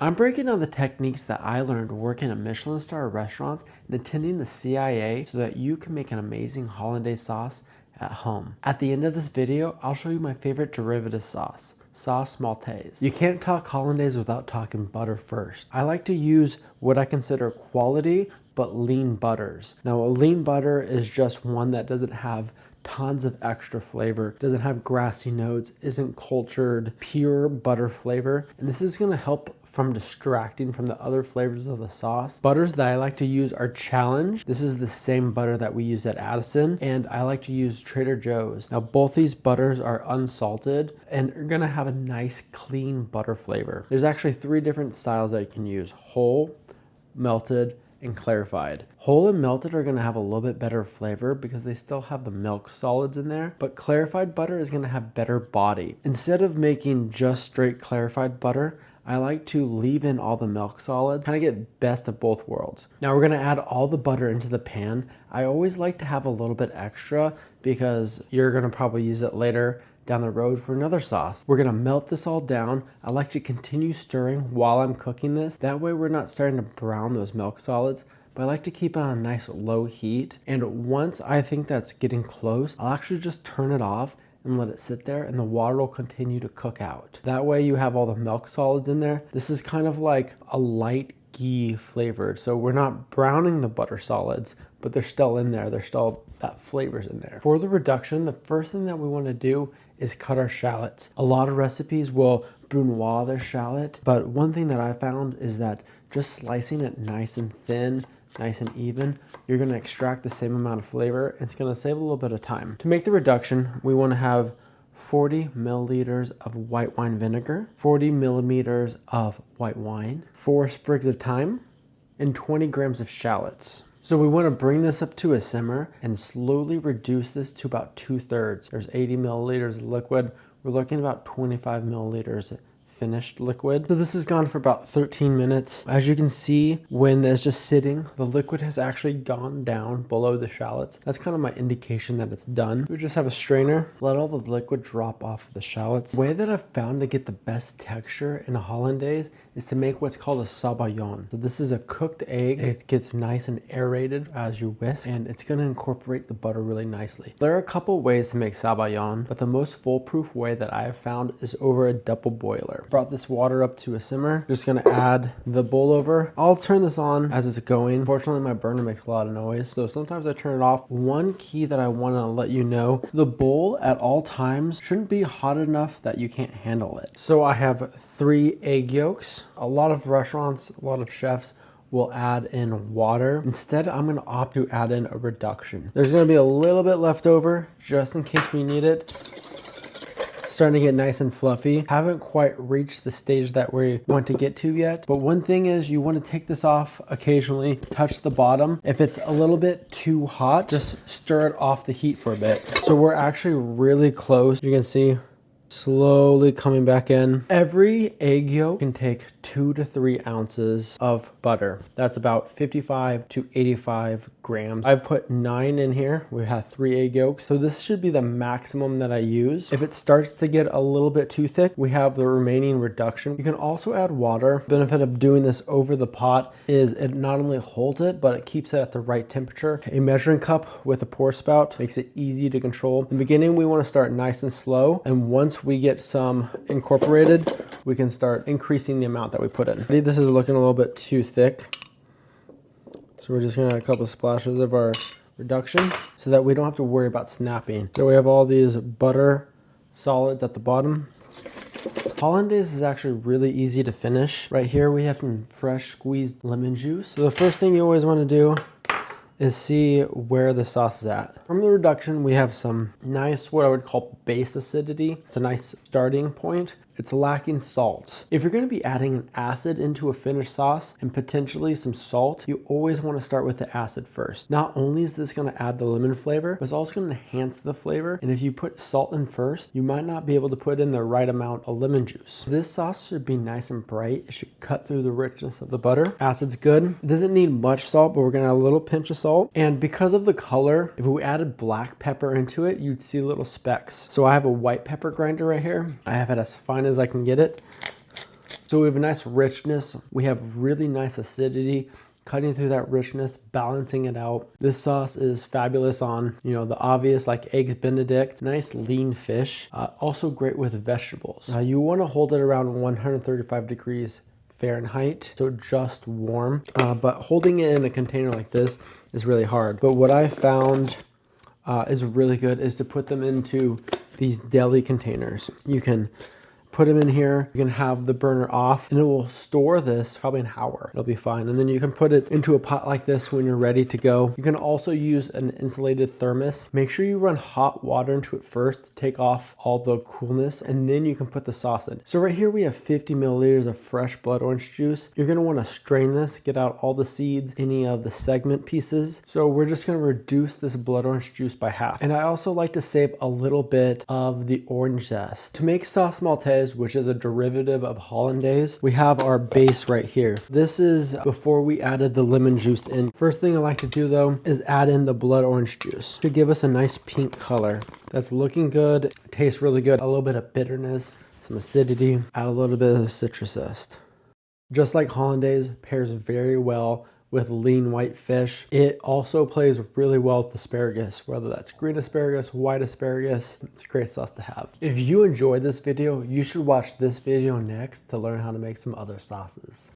I'm breaking down the techniques that I learned working at Michelin star restaurants and attending the CIA so that you can make an amazing hollandaise sauce at home. At the end of this video, I'll show you my favorite derivative sauce maltaise. You can't talk hollandaise without talking butter first. I like to use what I consider quality but lean butters. Now, a lean butter is just one that doesn't have tons of extra flavor, doesn't have grassy notes, isn't cultured, pure butter flavor. And this is gonna help from distracting from the other flavors of the sauce. Butters that I like to use are Challenge. This is the same butter that we use at Addison, and I like to use Trader Joe's. Now, both these butters are unsalted and are gonna have a nice clean butter flavor. There's actually 3 different styles that you can use: whole, melted, and clarified. Whole and melted are gonna have a little bit better flavor because they still have the milk solids in there, but clarified butter is gonna have better body. Instead of making just straight clarified butter, I like to leave in all the milk solids, kind of get best of both worlds. Now we're gonna add all the butter into the pan. I always like to have a little bit extra because you're gonna probably use it later down the road for another sauce. We're gonna melt this all down. I like to continue stirring while I'm cooking this. That way we're not starting to brown those milk solids, but I like to keep it on a nice low heat. And once I think that's getting close, I'll actually just turn it off and let it sit there, and the water will continue to cook out. That way you have all the milk solids in there. This is kind of like a light ghee flavored. So we're not browning the butter solids, but they're still in there. There's still that flavors in there. For the reduction, the first thing that we want to do is cut our shallots. A lot of recipes will brunoise their shallot, but one thing that I found is that just slicing it nice and thin, nice and even, you're gonna extract the same amount of flavor. It's gonna save a little bit of time. To make the reduction, we wanna have 40 milliliters of white wine vinegar, 40 millimeters of white wine, 4 sprigs of thyme, and 20 grams of shallots. So we want to bring this up to a simmer and slowly reduce this to about 2/3. There's 80 milliliters of liquid. We're looking at about 25 milliliters finished liquid. So this has gone for about 13 minutes. As you can see, when it's just sitting, the liquid has actually gone down below the shallots. That's kind of my indication that it's done. We just have a strainer, let all the liquid drop off of the shallots. The way that I've found to get the best texture in a hollandaise is to make what's called a sabayon. So this is a cooked egg. It gets nice and aerated as you whisk, and it's gonna incorporate the butter really nicely. There are a couple ways to make sabayon, but the most foolproof way that I have found is over a double boiler. Brought this water up to a simmer. Just gonna add the bowl over. I'll turn this on as it's going. Fortunately, my burner makes a lot of noise, so sometimes I turn it off. One key that I wanna let you know, the bowl at all times shouldn't be hot enough that you can't handle it. So I have 3 egg yolks. A lot of restaurants, a lot of chefs will add in water. Instead, I'm gonna opt to add in a reduction. There's gonna be a little bit left over just in case we need it. Starting to get nice and fluffy. Haven't quite reached the stage that we want to get to yet. But one thing is you want to take this off occasionally, touch the bottom. If it's a little bit too hot, just stir it off the heat for a bit. So we're actually really close. You can see slowly coming back in. Every egg yolk can take 2 to 3 ounces of butter. That's about 55 to 85 grams. I've put 9 in here. We have 3 egg yolks. So this should be the maximum that I use. If it starts to get a little bit too thick, we have the remaining reduction. You can also add water. The benefit of doing this over the pot is it not only holds it, but it keeps it at the right temperature. A measuring cup with a pour spout makes it easy to control. In the beginning, we want to start nice and slow. And once we get some incorporated, we can start increasing the amount that we put in. This is looking a little bit too thick. So we're just gonna add a couple of splashes of our reduction so that we don't have to worry about snapping. So we have all these butter solids at the bottom. Hollandaise is actually really easy to finish. Right here we have some fresh squeezed lemon juice. So the first thing you always wanna do is see where the sauce is at. From the reduction, we have some nice, what I would call base acidity. It's a nice starting point. It's lacking salt. If you're gonna be adding an acid into a finished sauce and potentially some salt, you always wanna start with the acid first. Not only is this gonna add the lemon flavor, but it's also gonna enhance the flavor. And if you put salt in first, you might not be able to put in the right amount of lemon juice. This sauce should be nice and bright. It should cut through the richness of the butter. Acid's good. It doesn't need much salt, but we're gonna add a little pinch of salt. And because of the color, if we added black pepper into it, you'd see little specks. So I have a white pepper grinder right here. I have it as fine as I can get it. So we have a nice richness. We have really nice acidity, cutting through that richness, balancing it out. This sauce is fabulous on, the obvious like eggs Benedict, nice lean fish, also great with vegetables. You want to hold it around 135 degrees Fahrenheit, so just warm, but holding it in a container like this is really hard. But what I found is really good is to put them into these deli containers. You can put them in here, you can have the burner off, and it will store this probably an hour. It'll be fine. And then you can put it into a pot like this when you're ready to go. You can also use an insulated thermos. Make sure you run hot water into it first to take off all the coolness, and then you can put the sauce in. So right here we have 50 milliliters of fresh blood orange juice. You're gonna wanna strain this, get out all the seeds, any of the segment pieces. So we're just gonna reduce this blood orange juice by half. And I also like to save a little bit of the orange zest. To make sauce maltaise, which is a derivative of Hollandaise, we have our base right here. This is before we added the lemon juice in. First thing I like to do though is add in the blood orange juice to give us a nice pink color. That's looking good, tastes really good. A little bit of bitterness, some acidity, add a little bit of citrus zest. Just like Hollandaise, pairs very well with lean white fish. It also plays really well with asparagus, whether that's green asparagus, white asparagus. It's a great sauce to have. If you enjoyed this video, you should watch this video next to learn how to make some other sauces.